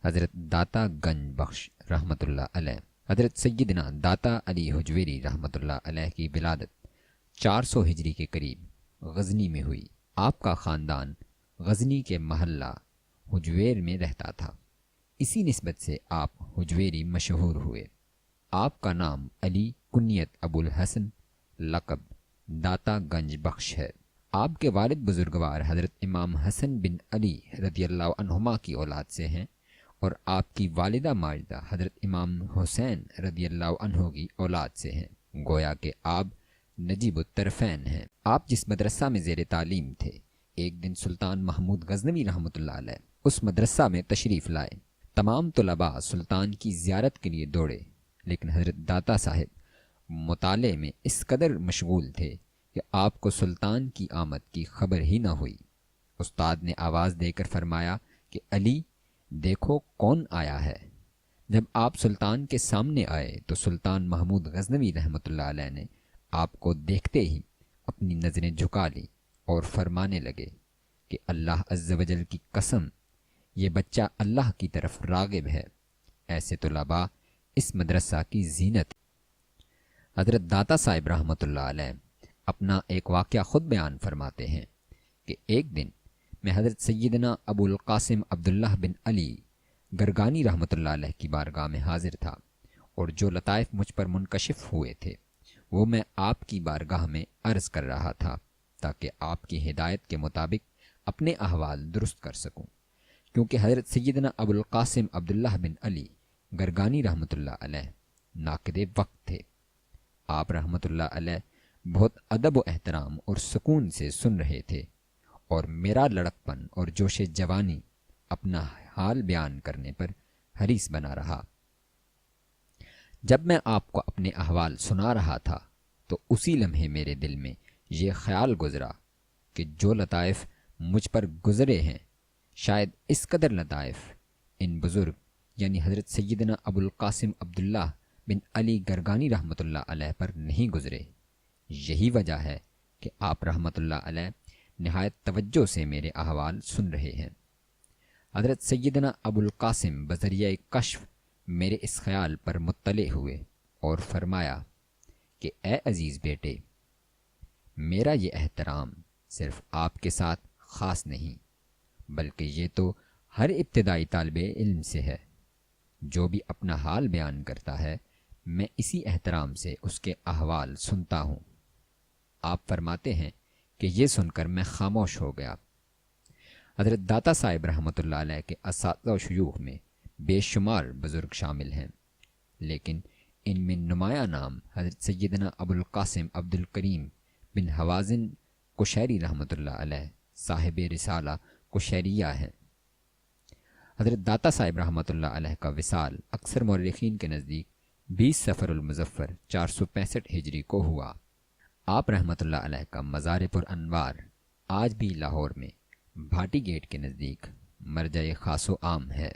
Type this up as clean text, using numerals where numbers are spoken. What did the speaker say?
حضرت داتا گنج بخش رحمۃ اللہ علیہ۔ حضرت سیدنا داتا علی حجویری رحمۃ اللہ علیہ کی ولادت 400 ہجری کے قریب غزنی میں ہوئی۔ آپ کا خاندان غزنی کے محلہ حجویر میں رہتا تھا، اسی نسبت سے آپ حجویری مشہور ہوئے۔ آپ کا نام علی، کنیت ابو الحسن، لقب داتا گنج بخش ہے۔ آپ کے والد بزرگوار حضرت امام حسن بن علی رضی اللہ عنہما کی اولاد سے ہیں، اور آپ کی والدہ ماجدہ حضرت امام حسین رضی اللہ عنہ کی اولاد سے ہیں، گویا کہ آپ نجیب الطرفین ہیں۔ آپ جس مدرسہ میں زیر تعلیم تھے، ایک دن سلطان محمود غزنوی رحمۃ اللہ علیہ اس مدرسہ میں تشریف لائے۔ تمام طلباء سلطان کی زیارت کے لیے دوڑے، لیکن حضرت داتا صاحب مطالعے میں اس قدر مشغول تھے کہ آپ کو سلطان کی آمد کی خبر ہی نہ ہوئی۔ استاد نے آواز دے کر فرمایا کہ علی، دیکھو کون آیا ہے۔ جب آپ سلطان کے سامنے آئے تو سلطان محمود غزنوی رحمۃ اللہ علیہ نے آپ کو دیکھتے ہی اپنی نظریں جھکا لی اور فرمانے لگے کہ اللہ عز و جل کی قسم، یہ بچہ اللہ کی طرف راغب ہے۔ ایسے طلباء اس مدرسہ کی زینت۔ حضرت داتا صاحب رحمۃ اللہ علیہ اپنا ایک واقعہ خود بیان فرماتے ہیں کہ ایک دن میں حضرت سیدنا ابو القاسم عبداللہ بن علی گرگانی رحمۃ اللہ علیہ کی بارگاہ میں حاضر تھا، اور جو لطائف مجھ پر منکشف ہوئے تھے وہ میں آپ کی بارگاہ میں عرض کر رہا تھا، تاکہ آپ کی ہدایت کے مطابق اپنے احوال درست کر سکوں، کیونکہ حضرت سیدنا ابو القاسم عبداللہ بن علی گرگانی رحمۃ اللہ علیہ ناقد وقت تھے۔ آپ رحمۃ اللہ علیہ بہت ادب و احترام اور سکون سے سن رہے تھے، اور میرا لڑکپن اور جوش جوانی اپنا حال بیان کرنے پر حریص بنا رہا۔ جب میں آپ کو اپنے احوال سنا رہا تھا تو اسی لمحے میرے دل میں یہ خیال گزرا کہ جو لطائف مجھ پر گزرے ہیں، شاید اس قدر لطائف ان بزرگ یعنی حضرت سیدنا ابو القاسم عبداللہ بن علی گرگانی رحمۃ اللہ علیہ پر نہیں گزرے۔ یہی وجہ ہے کہ آپ رحمۃ اللہ علیہ نہایت توجہ سے میرے احوال سن رہے ہیں۔ حضرت سیدنا ابو القاسم بذریعہ کشف میرے اس خیال پر مطلع ہوئے اور فرمایا کہ اے عزیز بیٹے، میرا یہ احترام صرف آپ کے ساتھ خاص نہیں، بلکہ یہ تو ہر ابتدائی طالب علم سے ہے۔ جو بھی اپنا حال بیان کرتا ہے، میں اسی احترام سے اس کے احوال سنتا ہوں۔ آپ فرماتے ہیں کہ یہ سن کر میں خاموش ہو گیا۔ حضرت داتا صاحب رحمۃ اللہ علیہ کے اساتذہ و شیوخ میں بے شمار بزرگ شامل ہیں، لیکن ان میں نمایاں نام حضرت سیدنا ابو القاسم عبد الکریم بن حوازن قشیری رحمۃ اللہ علیہ صاحب رسالہ قشیریہ ہیں۔ حضرت داتا صاحب رحمۃ اللہ علیہ کا وصال اکثر مورخین کے نزدیک 20 صفر المظفر 465 ہجری کو ہوا۔ آپ رحمۃ اللہ علیہ کا مزار پر انوار آج بھی لاہور میں بھاٹی گیٹ کے نزدیک مرجع خاص و عام ہے۔